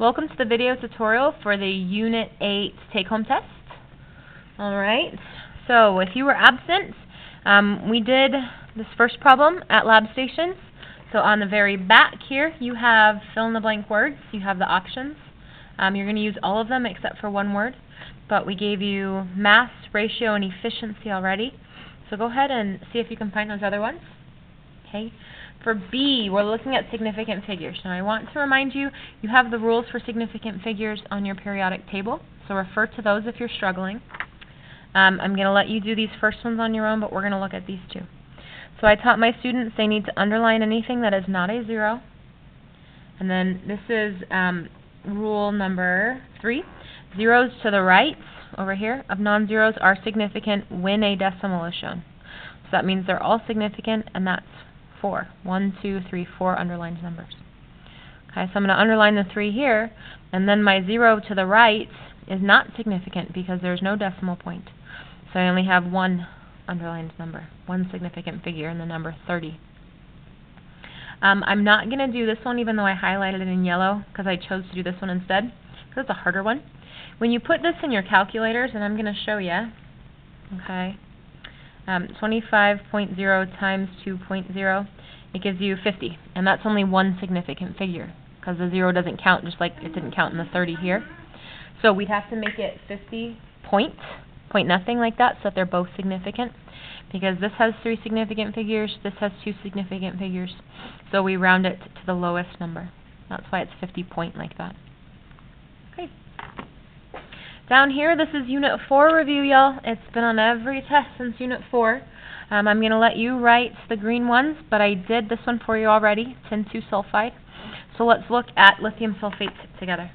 Welcome to the video tutorial for the Unit 8 take-home test. Alright, so if you were absent, we did this first problem at lab stations. So on the very back here, you have fill-in-the-blank words. You have the options. You're going to use all of them except for one word. But we gave you mass, ratio, and efficiency already. So go ahead and see if you can find those other ones. Okay. For B, we're looking at significant figures. Now I want to remind you, you have the rules for significant figures on your periodic table, so refer to those if you're struggling. I'm going to let you do these first ones on your own, but we're going to look at these two. So I taught my students they need to underline anything that is not a zero. And then this is rule number 3. Zeros to the right, over here, of non-zeros are significant when a decimal is shown. So that means they're all significant, and that's 4. 1, 2, 3, 4 underlined numbers. Okay, so I'm going to underline the 3 here, and then my 0 to the right is not significant because there's no decimal point. So I only have one underlined number, one significant figure in the number 30. I'm not going to do this one even though I highlighted it in yellow because I chose to do this one instead because it's a harder one. When you put this in your calculators, and I'm going to show you, okay, 25.0 times 2.0, it gives you 50. And that's only one significant figure, because the 0 doesn't count, just like it didn't count in the 30 here. So we'd have to make it 50 point nothing like that, so that they're both significant. Because this has 3 significant figures, this has 2 significant figures. So we round it to the lowest number. That's why it's 50 point like that. Okay. Down here, this is Unit 4 review, y'all. It's been on every test since Unit 4. I'm going to let you write the green ones, but I did this one for you already, tin 2 sulfide. So let's look at lithium sulfate together.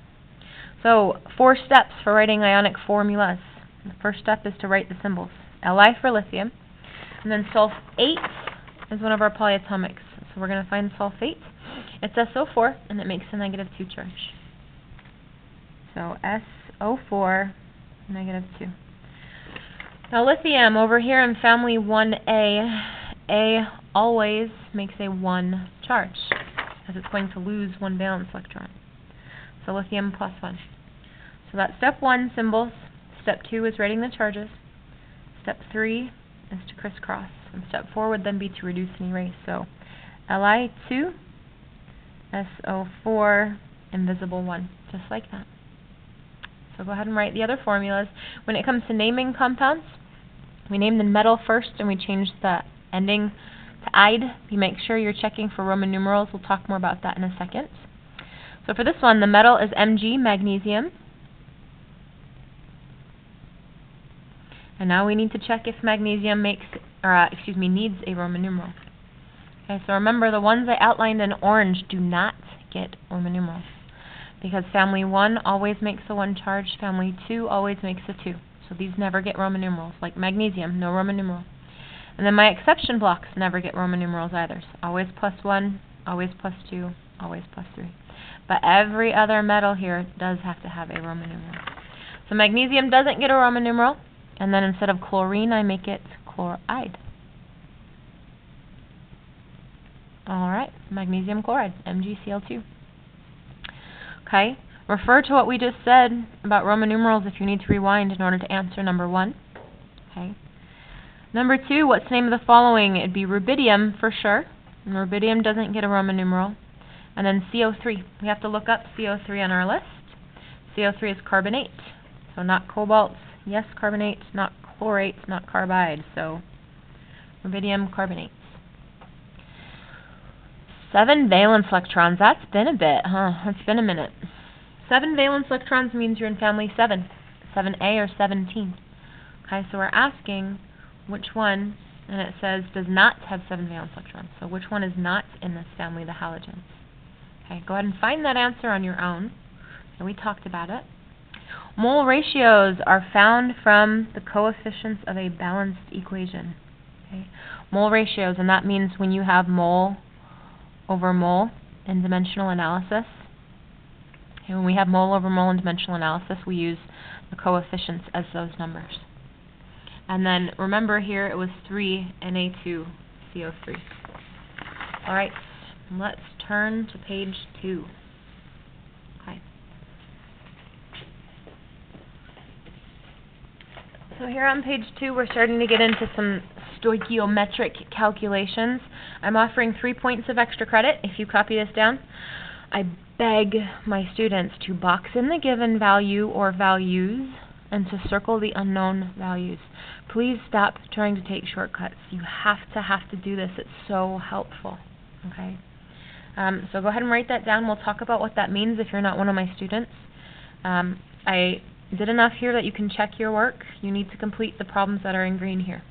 So 4 steps for writing ionic formulas. The first step is to write the symbols. Li for lithium. And then sulfate is one of our polyatomics. So we're going to find sulfate. It's SO4, and it makes a -2 charge. So SO4, -2. Now lithium, over here in family 1A, A always makes a 1 charge, as it's going to lose 1 valence electron. So lithium +1. So that's step 1, symbols. Step 2 is writing the charges. Step 3 is to crisscross. And step 4 would then be to reduce and erase. So Li2, SO4, invisible 1, just like that. So go ahead and write the other formulas. When it comes to naming compounds, we name the metal first and we change the ending to "ide." You make sure you're checking for Roman numerals. We'll talk more about that in a second. So for this one, the metal is Mg, magnesium. And now we need to check if magnesium needs a Roman numeral. Okay, so remember the ones I outlined in orange do not get Roman numerals, because family 1 always makes a 1 charge, family 2 always makes a 2. So these never get Roman numerals, like magnesium, no Roman numeral. And then my exception blocks never get Roman numerals either. So always +1, always +2, always +3. But every other metal here does have to have a Roman numeral. So magnesium doesn't get a Roman numeral, and then instead of chlorine, I make it chloride. Alright, magnesium chloride, MgCl2. Okay, refer to what we just said about Roman numerals if you need to rewind in order to answer number 1. Okay. Number 2, what's the name of the following? It'd be rubidium for sure. And rubidium doesn't get a Roman numeral. And then CO3. We have to look up CO3 on our list. CO3 is carbonate. So not cobalt, yes carbonate, not chlorate, not carbide. So rubidium carbonate. 7 valence electrons. That's been a bit, huh? That's been a minute. 7 valence electrons means you're in family 7. 7A or 17. Okay, so we're asking which one, and it says does not have 7 valence electrons. So which one is not in this family, the halogens? Okay, go ahead and find that answer on your own. And we talked about it. Mole ratios are found from the coefficients of a balanced equation. Okay? Mole ratios, and that means when you have mole over mole in dimensional analysis. And when we have mole over mole in dimensional analysis, we use the coefficients as those numbers. And then remember here it was 3 Na2CO3. Alright, let's turn to page 2. Okay. So here on page 2, we're starting to get into some stoichiometric calculations. I'm offering 3 points of extra credit if you copy this down. I beg my students to box in the given value or values and to circle the unknown values. Please stop trying to take shortcuts. You have to do this. It's so helpful. Okay? So go ahead and write that down. We'll talk about what that means if you're not one of my students. I did enough here that you can check your work. You need to complete the problems that are in green here.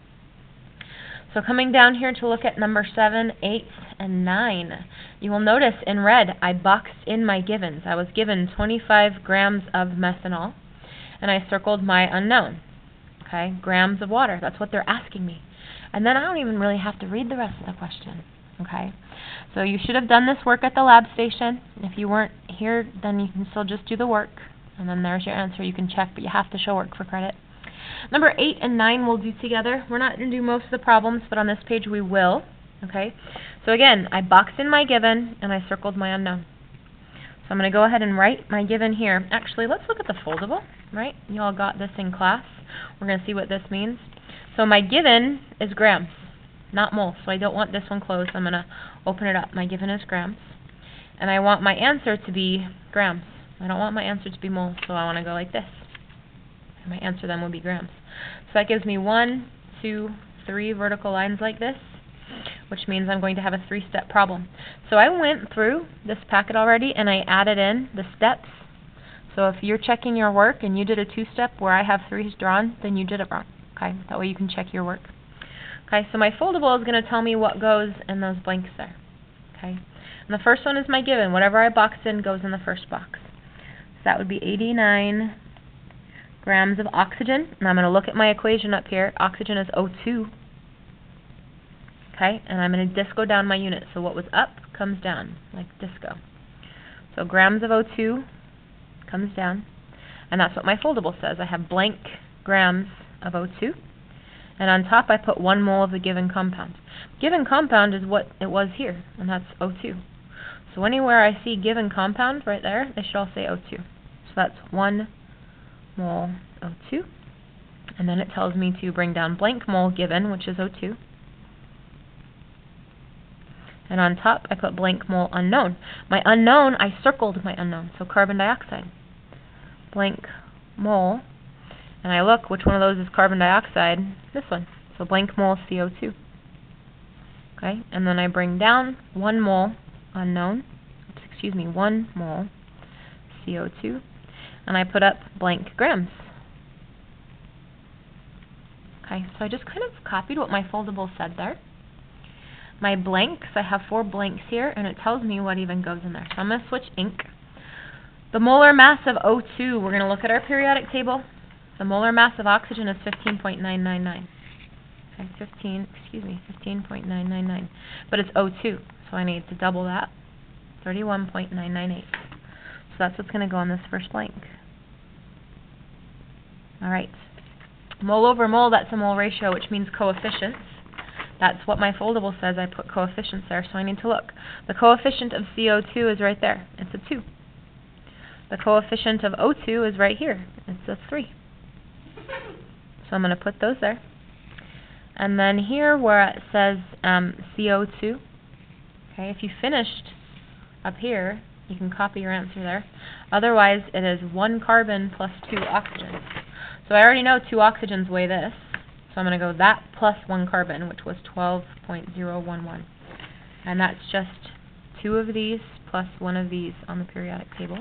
So coming down here to look at number 7, 8, and 9, you will notice in red I boxed in my givens. I was given 25 grams of methanol, and I circled my unknown. Okay, grams of water. That's what they're asking me. And then I don't even really have to read the rest of the question. Okay, so you should have done this work at the lab station. If you weren't here, then you can still just do the work. And then there's your answer. You can check, but you have to show work for credit. Number 8 and 9 we'll do together. We're not going to do most of the problems, but on this page we will. Okay. So again, I boxed in my given, and I circled my unknown. So I'm going to go ahead and write my given here. Actually, let's look at the foldable, right? You all got this in class. We're going to see what this means. So my given is grams, not moles. So I don't want this one closed. I'm going to open it up. My given is grams. And I want my answer to be grams. I don't want my answer to be moles, so I want to go like this. And my answer then will be grams. So that gives me 1, 2, 3 vertical lines like this, which means I'm going to have a 3-step problem. So I went through this packet already, and I added in the steps. So if you're checking your work and you did a 2-step where I have 3's drawn, then you did it wrong. Okay, that way you can check your work. Okay, so my foldable is going to tell me what goes in those blanks there. Okay, and the first one is my given. Whatever I boxed in goes in the first box. So that would be 89 grams of oxygen. And I'm going to look at my equation up here. Oxygen is O2. Okay, and I'm going to disco down my unit. So what was up comes down, like disco. So grams of O2 comes down. And that's what my foldable says. I have blank grams of O2. And on top I put 1 mole of the given compound. Given compound is what it was here, and that's O2. So anywhere I see given compound right there, they should all say O2. So that's 1 mole O2. And then it tells me to bring down blank mole given, which is O2. And on top I put blank mole unknown. My unknown, I circled my unknown, so carbon dioxide. Blank mole. And I look, which one of those is carbon dioxide? This one. So blank mole CO2. Okay, and then I bring down 1 mole unknown. Excuse me, 1 mole CO2. And I put up blank grams. Okay, so I just kind of copied what my foldable said there. My blanks, I have 4 blanks here, and it tells me what even goes in there. So I'm going to switch ink. The molar mass of O2, we're going to look at our periodic table. The molar mass of oxygen is 15.999. Okay, 15.999. But it's O2, so I need to double that. 31.998. So that's what's going to go on this first blank. Alright. Mole over mole, that's a mole ratio, which means coefficients. That's what my foldable says. I put coefficients there, so I need to look. The coefficient of CO2 is right there. It's a 2. The coefficient of O2 is right here. It's a 3. So I'm going to put those there. And then here where it says CO2, okay, if you finished up here, you can copy your answer there. Otherwise, it is 1 carbon plus 2 oxygens. So I already know 2 oxygens weigh this. So I'm going to go that plus 1 carbon, which was 12.011. And that's just 2 of these plus 1 of these on the periodic table.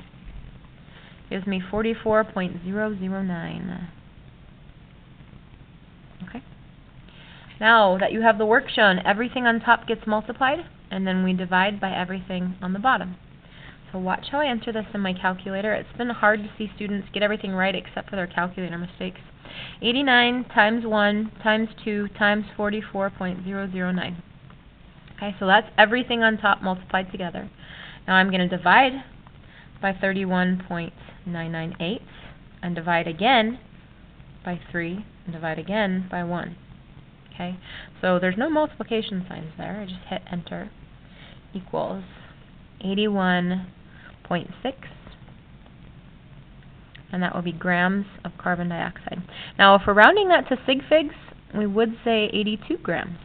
Gives me 44.009. Okay. Now that you have the work shown, everything on top gets multiplied, and then we divide by everything on the bottom. So watch how I enter this in my calculator. It's been hard to see students get everything right except for their calculator mistakes. 89 times 1 times 2 times 44.009. Okay, so that's everything on top multiplied together. Now I'm going to divide by 31.998 and divide again by 3 and divide again by 1. Okay, so there's no multiplication signs there. I just hit enter. Equals 81.6 and that will be grams of carbon dioxide. Now, if we're rounding that to sig figs, we would say 82 grams.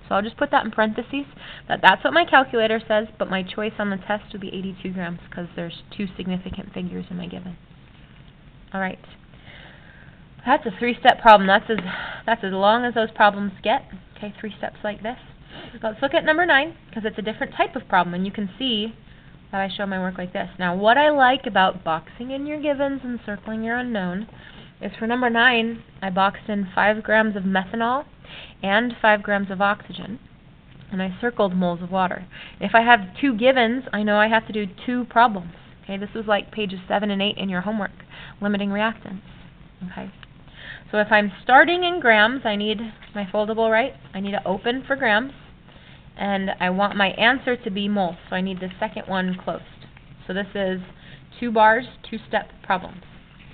So I'll just put that in parentheses, that's what my calculator says, but my choice on the test would be 82 grams because there's 2 significant figures in my given. All right. That's a 3-step problem. That's as long as those problems get. Okay, 3 steps like this. Let's look at number 9, because it's a different type of problem, and you can see that I show my work like this. Now, what I like about boxing in your givens and circling your unknown is for number 9, I boxed in 5 grams of methanol and 5 grams of oxygen, and I circled moles of water. If I have 2 givens, I know I have to do 2 problems. Okay, this is like pages 7 and 8 in your homework, limiting reactants. Okay, so if I'm starting in grams, I need my foldable, right? I need to open for grams, and I want my answer to be moles, so I need the second one closed. So this is 2 bars, 2-step problems.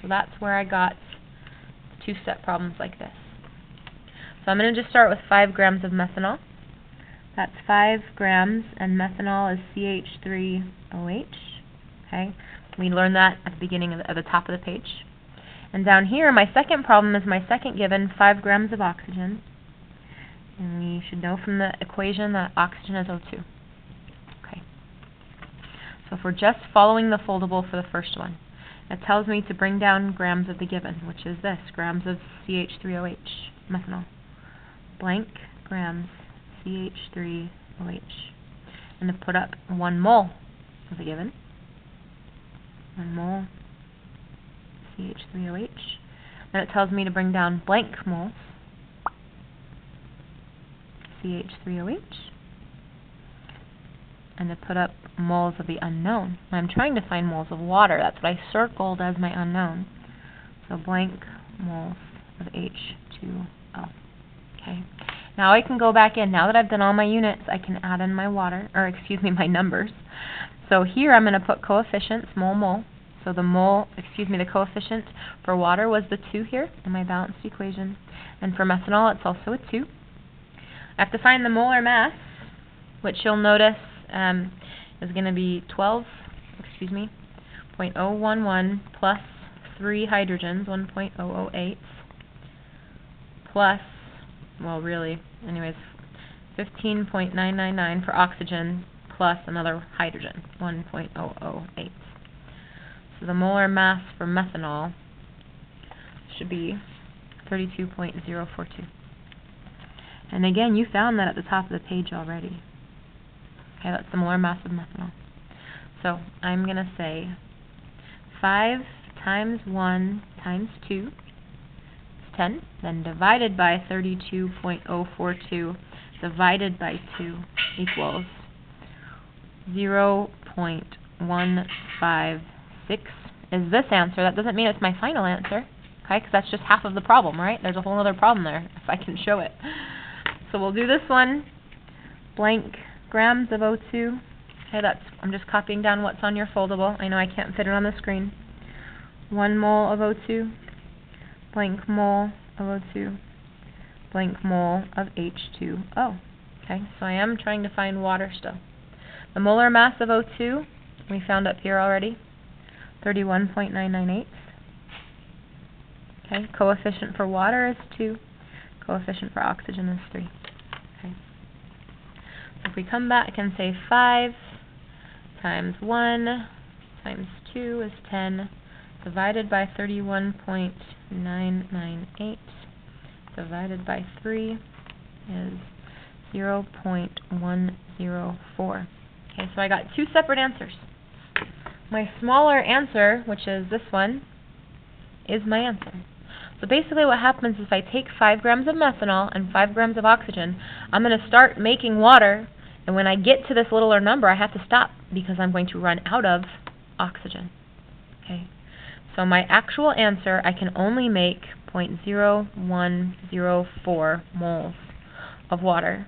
So that's where I got 2-step problems like this. So I'm going to just start with 5 grams of methanol. That's 5 grams, and methanol is CH3OH. Okay, we learned that at the beginning of the top of the page. And down here, my second problem is my second given, 5 grams of oxygen. And we should know from the equation that oxygen is O2. Okay. So if we're just following the foldable for the first one, it tells me to bring down grams of the given, which is this, grams of CH3OH, methanol. Blank grams CH3OH. And to put up 1 mole of the given. 1 mole CH3OH. Then it tells me to bring down blank moles CH3OH, and to put up moles of the unknown. I'm trying to find moles of water. That's what I circled as my unknown. So blank moles of H2O. Okay. Now I can go back in. Now that I've done all my units, I can add in my water, or excuse me, my numbers. So here I'm going to put coefficients, mole. So the coefficient for water was the 2 here in my balanced equation. And for methanol, it's also a 2. I have to find the molar mass, which you'll notice is going to be 0.011 plus 3 hydrogens, 1.008, plus, well really, anyways, 15.999 for oxygen, plus another hydrogen, 1.008. So the molar mass for methanol should be 32.042. And again, you found that at the top of the page already. Okay, that's the molar mass of methanol. So I'm going to say 5 times 1 times 2 is 10, then divided by 32.042 divided by 2 equals 0.156 is this answer. That doesn't mean it's my final answer, okay, because that's just half of the problem, right? There's a whole other problem there, if I can show it. So we'll do this one, blank grams of O2. Okay, I'm just copying down what's on your foldable. I know I can't fit it on the screen. 1 mole of O2, blank mole of O2, blank mole of H2O. Okay, so I am trying to find water still. The molar mass of O2, we found up here already, 31.998. Okay, coefficient for water is 2. Coefficient for oxygen is 3. Okay. So if we come back and say 5 times 1 times 2 is 10, divided by 31.998 divided by 3 is 0.104. Okay, so I got 2 separate answers. My smaller answer, which is this one, is my answer. So basically what happens is if I take 5 grams of methanol and 5 grams of oxygen, I'm going to start making water, and when I get to this littler number, I have to stop because I'm going to run out of oxygen. Okay. So my actual answer, I can only make 0.0104 moles of water,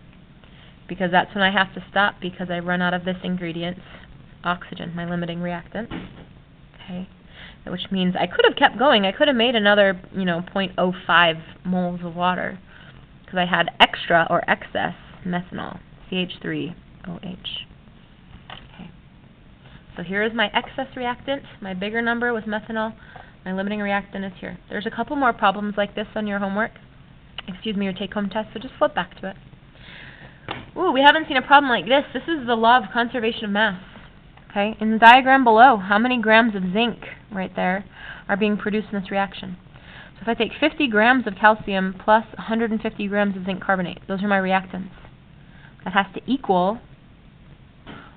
because that's when I have to stop because I run out of this ingredient, oxygen, my limiting reactant. Okay. Which means I could have kept going. I could have made another, 0.05 moles of water because I had extra or excess methanol, CH3OH. Okay. So here is my excess reactant. My bigger number was methanol. My limiting reactant is here. There's a couple more problems like this on your homework. Your take-home test, so just flip back to it. Ooh, we haven't seen a problem like this. This is the law of conservation of mass. Okay, in the diagram below, how many grams of zinc right there are being produced in this reaction? So if I take 50 grams of calcium plus 150 grams of zinc carbonate, those are my reactants. That has to equal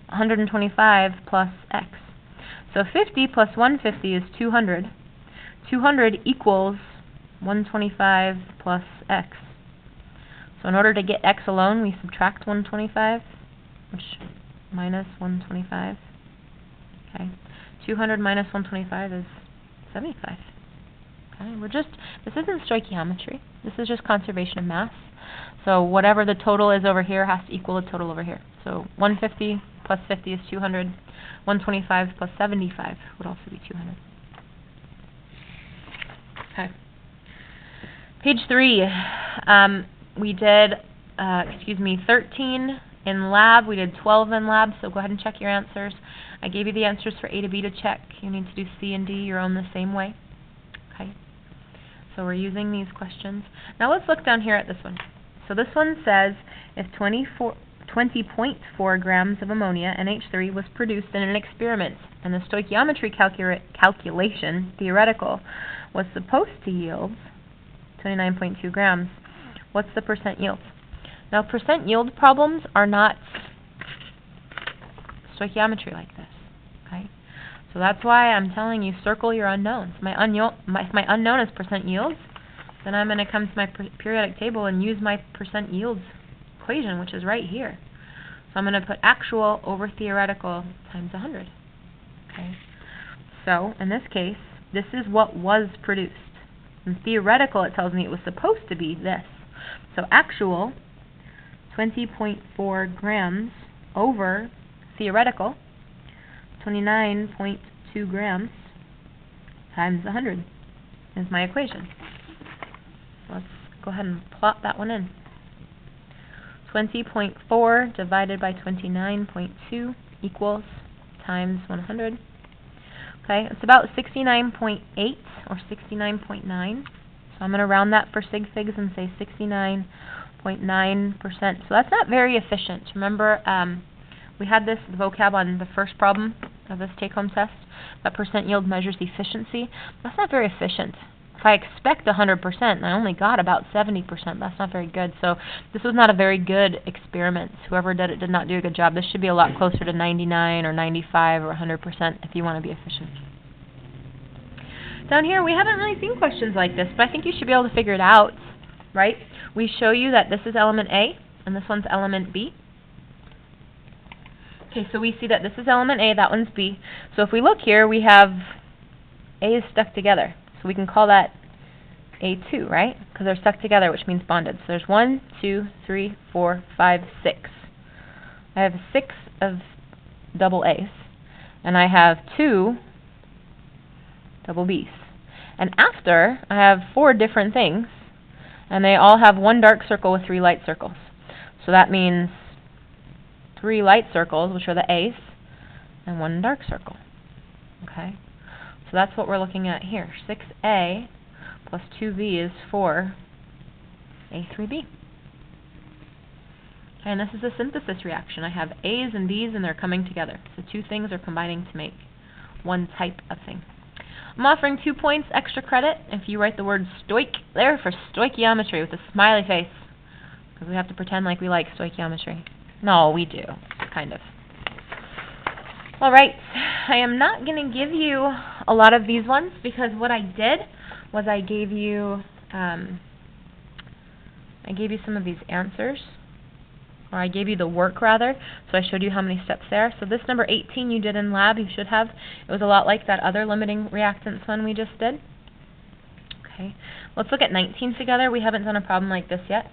125 plus X. So 50 plus 150 is 200. 200 equals 125 plus X. So in order to get X alone, we subtract 125, which minus 125. Okay, 200 minus 125 is 75. Okay, this isn't stoichiometry. This is just conservation of mass. So whatever the total is over here has to equal the total over here. So 150 plus 50 is 200. 125 plus 75 would also be 200. Okay. Page 3. We did, 13 in lab. We did 12 in lab, so go ahead and check your answers. I gave you the answers for A to B to check. You need to do C and D your own the same way. Okay. So we're using these questions. Now let's look down here at this one. So this one says if 20.4 grams of ammonia, NH3, was produced in an experiment, and the stoichiometry calculation, theoretical, was supposed to yield 29.2 grams. What's the percent yield? Now, percent yield problems are not stoichiometry like this. Okay, so that's why I'm telling you circle your unknowns. If my unknown is percent yields, then I'm going to come to my periodic table and use my percent yields equation, which is right here. So I'm going to put actual over theoretical times 100. Okay, so in this case, this is what was produced. In theoretical, it tells me it was supposed to be this. So actual, 20.4 grams over theoretical, 29.2 grams times 100 is my equation. Let's go ahead and plot that one in. 20.4 divided by 29.2 equals times 100. Okay, it's about 69.8 or 69.9. So I'm going to round that for sig figs and say 69.9%. So that's not very efficient. Remember, we had this vocab on the first problem of this take-home test. That percent yield measures efficiency. That's not very efficient. If I expect 100% and I only got about 70%, that's not very good. So this was not a very good experiment. Whoever did it did not do a good job. This should be a lot closer to 99 or 95 or 100% if you want to be efficient. Down here, we haven't really seen questions like this, but I think you should be able to figure it out, right? We show you that this is element A, and this one's element B. Okay, so we see that this is element A, that one's B. So if we look here, we have A is stuck together. So we can call that A2, right? Because they're stuck together, which means bonded. So there's 1, 2, 3, 4, 5, 6. I have 6 of double A's, and I have 2 double B's. And after, I have 4 different things, and they all have 1 dark circle with 3 light circles. So that means 3 light circles, which are the A's, and 1 dark circle. Okay? So that's what we're looking at here. 6A plus 2B is 4A3B. Okay, and this is a synthesis reaction. I have A's and B's, and they're coming together. So 2 things are combining to make 1 type of thing. I'm offering 2 points extra credit if you write the word stoich there for stoichiometry with a smiley face. Because we have to pretend like we like stoichiometry. No, we do. Kind of. Alright, I am not going to give you a lot of these ones because what I did was I gave you some of these answers. Or I gave you the work, rather, so I showed you how many steps there. So this number 18 you did in lab, you should have. It was a lot like that other limiting reactants one we just did. Okay, let's look at 19 together. We haven't done a problem like this yet.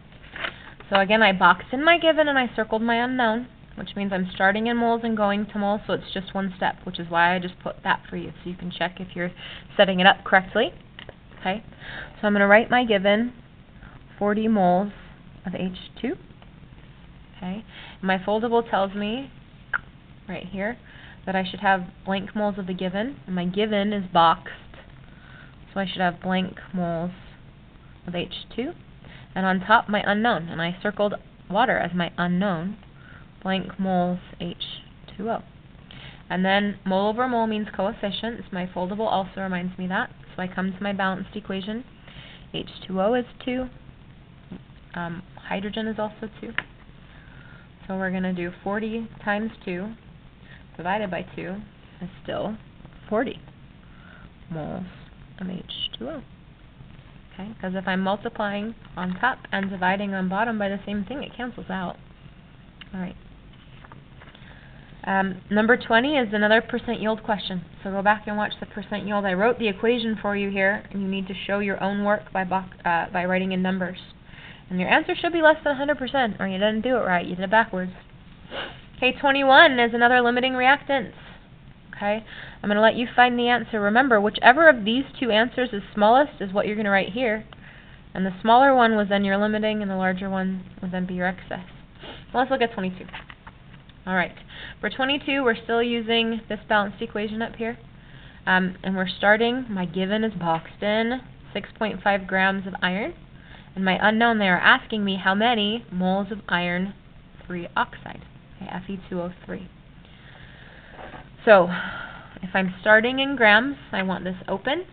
So again, I boxed in my given and I circled my unknown, which means I'm starting in moles and going to moles, so it's just 1 step, which is why I just put that for you, so you can check if you're setting it up correctly. Okay, so I'm going to write my given, 40 moles of H2. Okay, my foldable tells me, right here, that I should have blank moles of the given, and my given is boxed So I should have blank moles of H2. And on top, my unknown. And I circled water as my unknown, blank moles H2O. And then mole over mole means coefficients. My foldable also reminds me that. So I come to my balanced equation. H2O is 2. Hydrogen is also 2. So we're going to do 40 times 2 divided by 2 is still 40 moles of H2O. Okay, because if I'm multiplying on top and dividing on bottom by the same thing, it cancels out. All right. Number 20 is another percent yield question. So go back and watch the percent yield. I wrote the equation for you here, and you need to show your own work by writing in numbers. And your answer should be less than 100%, or you didn't do it right. You did it backwards. Okay, 21 is another limiting reactance. Okay, I'm going to let you find the answer. Remember, whichever of these two answers is smallest is what you're going to write here. And the smaller one was then your limiting, and the larger one would then be your excess. Well, let's look at 22. All right, for 22, we're still using this balanced equation up here. And we're starting, my given is boxed in, 6.5 grams of iron. And my unknown, they are asking me how many moles of iron 3 oxide, okay, Fe2O3. So, if I'm starting in grams, I want this open,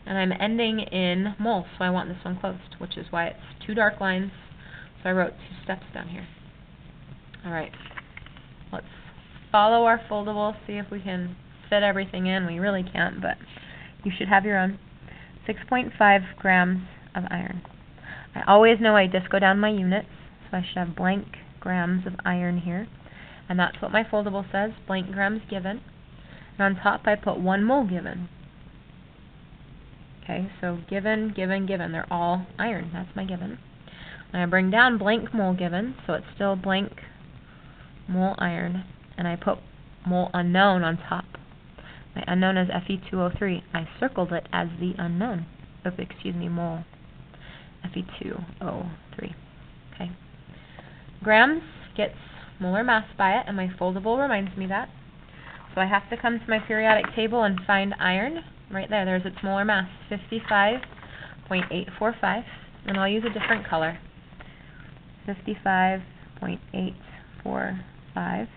and I'm ending in moles, so I want this one closed, which is why it's 2 dark lines, so I wrote 2 steps down here. Alright, let's follow our foldable, see if we can fit everything in. We really can't, but you should have your own. 6.5 grams of iron. I always know I just go down my units, so I should have blank grams of iron here. And that's what my foldable says, blank grams given. And on top I put 1 mole given. Okay, so given, given, given. They're all iron. That's my given. And I bring down blank mole given, so it's still blank mole iron. And I put mole unknown on top. My unknown is Fe2O3. I circled it as the unknown. Oops, excuse me, mole. Fe2O3. Okay. Grams gets molar mass by it, and my foldable reminds me that. So I have to come to my periodic table and find iron. Right there, there's its molar mass, 55.845. And I'll use a different color. 55.845.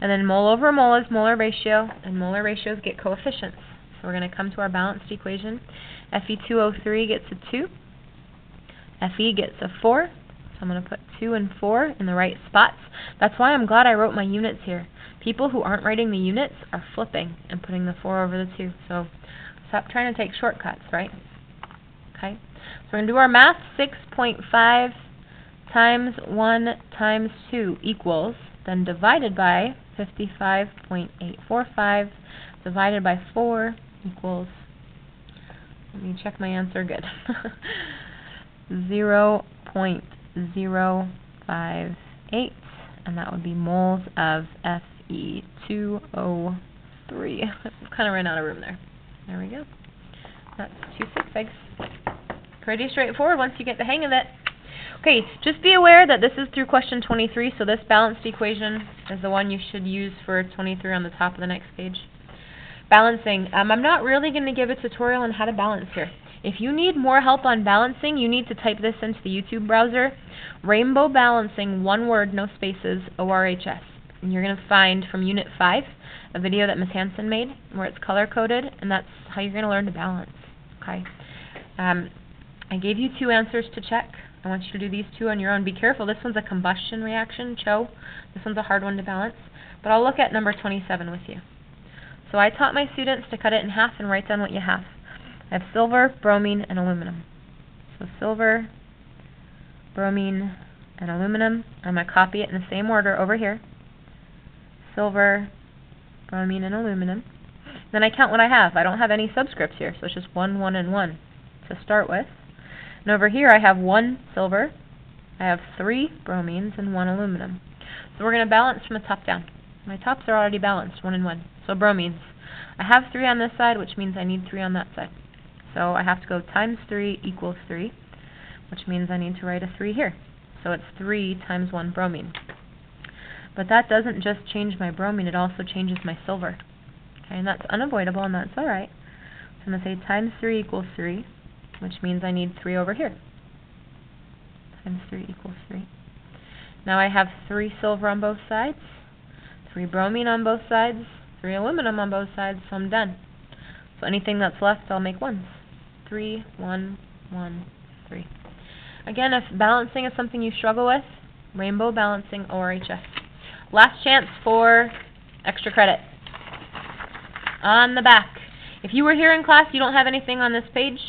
And then mole over mole is molar ratio, and molar ratios get coefficients. So we're going to come to our balanced equation. Fe2O3 gets a 2. Fe gets a 4. So I'm going to put 2 and 4 in the right spots. That's why I'm glad I wrote my units here. People who aren't writing the units are flipping and putting the 4 over the 2. So stop trying to take shortcuts, right? Okay. So we're going to do our math. 6.5 times 1 times 2 equals, then divided by 55.845 divided by 4 equals, let me check my answer, good, 0.058, and that would be moles of Fe2O3. I've kind of ran out of room there. There we go. That's 2 sig figs. Pretty straightforward once you get the hang of it. Okay, just be aware that this is through question 23, so this balanced equation is the one you should use for 23 on the top of the next page. Balancing. I'm not really going to give a tutorial on how to balance here. If you need more help on balancing, you need to type this into the YouTube browser. Rainbow balancing, one word, no spaces, ORHS. And you're going to find from Unit 5 a video that Ms. Hansen made where it's color-coded, and that's how you're going to learn to balance. Okay. I gave you 2 answers to check. I want you to do these 2 on your own. Be careful. This one's a combustion reaction, CHO. This one's a hard one to balance. But I'll look at number 27 with you. So I taught my students to cut it in half and write down what you have. I have silver, bromine, and aluminum. So silver, bromine, and aluminum. I'm going to copy it in the same order over here. Silver, bromine, and aluminum. Then I count what I have. I don't have any subscripts here, so it's just 1, 1, and 1 to start with. And over here I have 1 silver, I have 3 bromines, and 1 aluminum. So we're going to balance from the top down. My tops are already balanced, 1 and 1. So bromines. I have 3 on this side, which means I need 3 on that side. So I have to go times 3 equals 3, which means I need to write a 3 here. So it's 3 times 1 bromine. But that doesn't just change my bromine, it also changes my silver. Okay, and that's unavoidable, and that's alright. I'm going to say times 3 equals 3, which means I need 3 over here. Times 3 equals 3. Now I have 3 silver on both sides, 3 bromine on both sides, 3 aluminum on both sides, so I'm done. So anything that's left, I'll make 1s. 3, 1, 1, 3. Again, if balancing is something you struggle with, rainbow balancing ORHS. Last chance for extra credit. On the back. If you were here in class, you don't have anything on this page.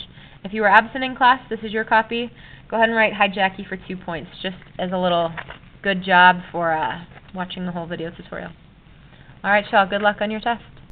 If you were absent in class, this is your copy. Go ahead and write "Hi Jackie" for 2 points, just as a little good job for watching the whole video tutorial. Alright, y'all, good luck on your test.